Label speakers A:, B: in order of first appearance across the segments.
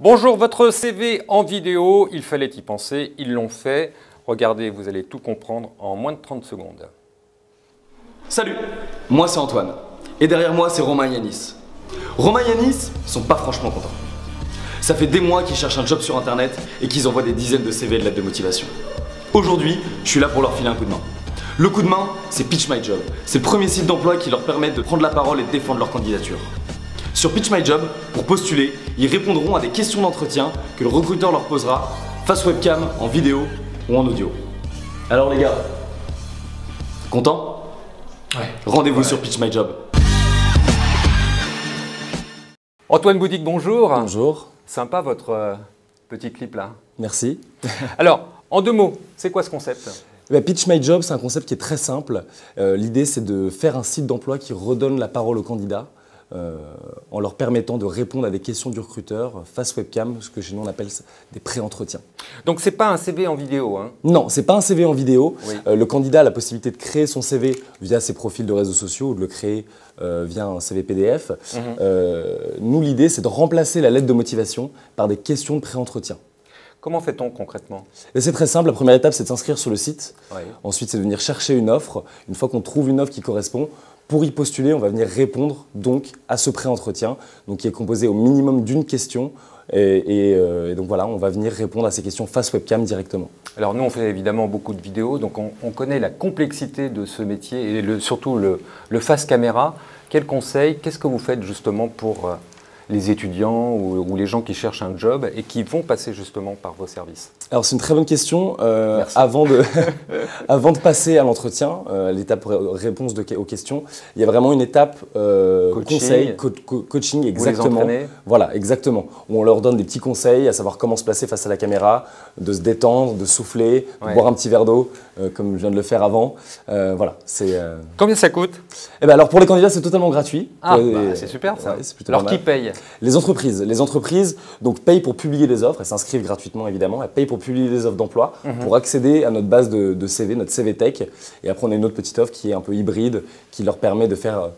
A: Bonjour, votre CV en vidéo, il fallait y penser, ils l'ont fait. Regardez, vous allez tout comprendre en moins de 30 secondes.
B: Salut, moi c'est Antoine, et derrière moi c'est Romain et Yanis. Romain et Yanis sont pas franchement contents. Ça fait des mois qu'ils cherchent un job sur internet et qu'ils envoient des dizaines de CV et de lettres de motivation. Aujourd'hui, je suis là pour leur filer un coup de main. Le coup de main, c'est Pitch My Job. C'est le premier site d'emploi qui leur permet de prendre la parole et de défendre leur candidature. Sur Pitch My Job, pour postuler, ils répondront à des questions d'entretien que le recruteur leur posera face webcam, en vidéo ou en audio. Alors les gars, contents ?
C: Ouais.
B: Rendez-vous sur Pitch My Job.
A: Antoine Boudic, bonjour.
C: Bonjour,
A: Sympa votre petit clip là.
C: merci.
A: Alors, en deux mots, c'est quoi ce concept ?
C: Pitch My Job, c'est un concept qui est très simple. L'idée, c'est de faire un site d'emploi qui redonne la parole aux candidats en leur permettant de répondre à des questions du recruteur face webcam, ce que chez nous on appelle des pré-entretiens.
A: Donc c'est pas un CV en vidéo, hein ?
C: Non, c'est pas un CV en vidéo.
A: Oui.
C: Le candidat a la possibilité de créer son CV via ses profils de réseaux sociaux ou de le créer via un CV PDF. Nous, l'idée, c'est de remplacer la lettre de motivation par des questions de pré-entretien.
A: Comment fait-on concrètement ?
C: Et c'est très simple, la première étape c'est de s'inscrire sur le site,
A: Oui.
C: ensuite c'est de venir chercher une offre. Une fois qu'on trouve une offre qui correspond, pour y postuler, on va venir répondre donc à ce pré-entretien, donc qui est composé au minimum d'une question. Et donc voilà, on va venir répondre à ces questions face webcam directement.
A: Alors nous, on fait évidemment beaucoup de vidéos, donc on connaît la complexité de ce métier et surtout le face caméra. Quels conseils, qu'est-ce que vous faites justement pour les étudiants ou les gens qui cherchent un job et qui vont passer justement par vos services ?
C: Alors c'est une très bonne question.
A: Merci.
C: Avant de passer à l'entretien, l'étape réponse aux questions, il y a vraiment une étape conseil, coaching, exactement.
A: Vous les entraînez ?
C: Voilà, exactement. Où on leur donne des petits conseils, à savoir comment se placer face à la caméra, de se détendre, de souffler, de boire un petit verre d'eau, comme je viens de le faire avant. Voilà, c'est.
A: Combien ça coûte ?
C: Alors pour les candidats, c'est totalement gratuit.
A: Ah, c'est super ça.
C: Ouais, c'est plutôt
A: Alors
C: pas mal.
A: qui paye ?
C: Les entreprises donc, payent pour publier des offres, elles s'inscrivent gratuitement évidemment, elles payent pour publier des offres d'emploi, pour accéder à notre base de CV, notre CV Tech. Et après on a une autre petite offre qui est un peu hybride, qui leur permet de faire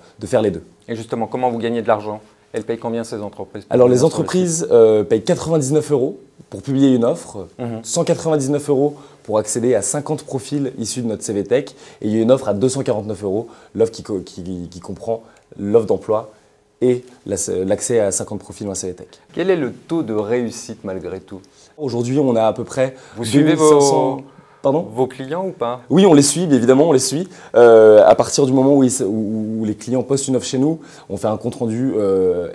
C: les deux.
A: Et justement, comment vous gagnez de l'argent ? Elles payent combien ces entreprises ?
C: Alors les entreprises payent 99 € pour publier une offre, 199 € pour accéder à 50 profils issus de notre CV Tech, et il y a une offre à 249 €, l'offre qui comprend l'offre d'emploi et l'accès à 50 profils dans CV Tech.
A: Quel est le taux de réussite malgré tout ?
C: Aujourd'hui, on a à peu près
A: Vous suivez
C: 2500... Pardon ?
A: vos clients ou pas ?
C: Oui, on les suit, bien évidemment, on les suit. À partir du moment où les clients postent une offre chez nous, on fait un compte-rendu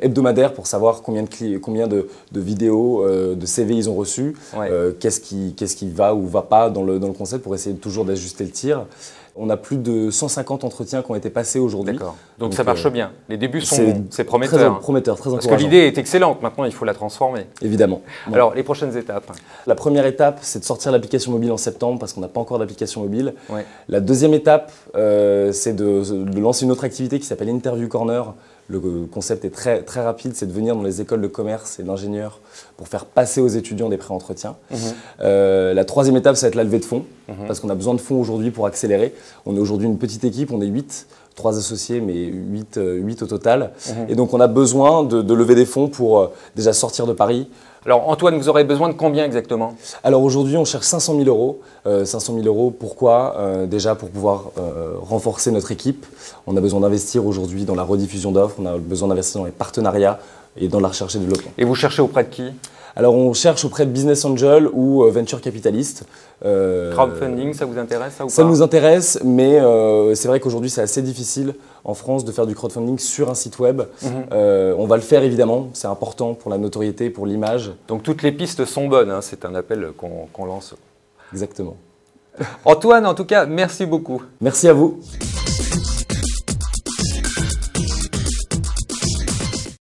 C: hebdomadaire pour savoir combien de vidéos, de CV ils ont reçus, qu'est-ce qui va ou va pas dans le concept pour essayer toujours d'ajuster le tir. On a plus de 150 entretiens qui ont été passés aujourd'hui.
A: D'accord. Donc ça marche bien. Les débuts sont
C: c'est
A: bons, c'est prometteur.
C: Très prometteur, très
A: Parce
C: encourageant.
A: que l'idée est excellente, maintenant il faut la transformer.
C: Évidemment. Bon.
A: Alors les prochaines étapes ?
C: La première étape, c'est de sortir l'application mobile en septembre parce qu'on n'a pas encore d'application mobile.
A: Ouais.
C: La deuxième étape, c'est de lancer une autre activité qui s'appelle Interview Corner. Le concept est très, très rapide, c'est de venir dans les écoles de commerce et d'ingénieurs pour faire passer aux étudiants des pré-entretiens. La troisième étape, ça va être la levée de fonds, parce qu'on a besoin de fonds aujourd'hui pour accélérer. On est aujourd'hui une petite équipe, on est 8, 3 associés, mais 8 au total. Et donc on a besoin de lever des fonds pour déjà sortir de Paris.
A: Alors Antoine, vous aurez besoin de combien exactement ?
C: Alors aujourd'hui, on cherche 500 000 €. 500 000 €, pourquoi ? Déjà pour pouvoir renforcer notre équipe. On a besoin d'investir aujourd'hui dans la rediffusion d'offres, on a besoin d'investir dans les partenariats et dans la recherche et développement.
A: Et vous cherchez auprès de qui ?
C: Alors on cherche auprès de business angel ou venture capitaliste.
A: Crowdfunding, ça vous intéresse ça ou
C: Ça
A: pas ?
C: nous intéresse, mais c'est vrai qu'aujourd'hui c'est assez difficile en France de faire du crowdfunding sur un site web. On va le faire évidemment, c'est important pour la notoriété, pour l'image.
A: Donc toutes les pistes sont bonnes, hein. C'est un appel qu'on lance.
C: Exactement.
A: Antoine, en tout cas, merci beaucoup.
C: Merci à vous.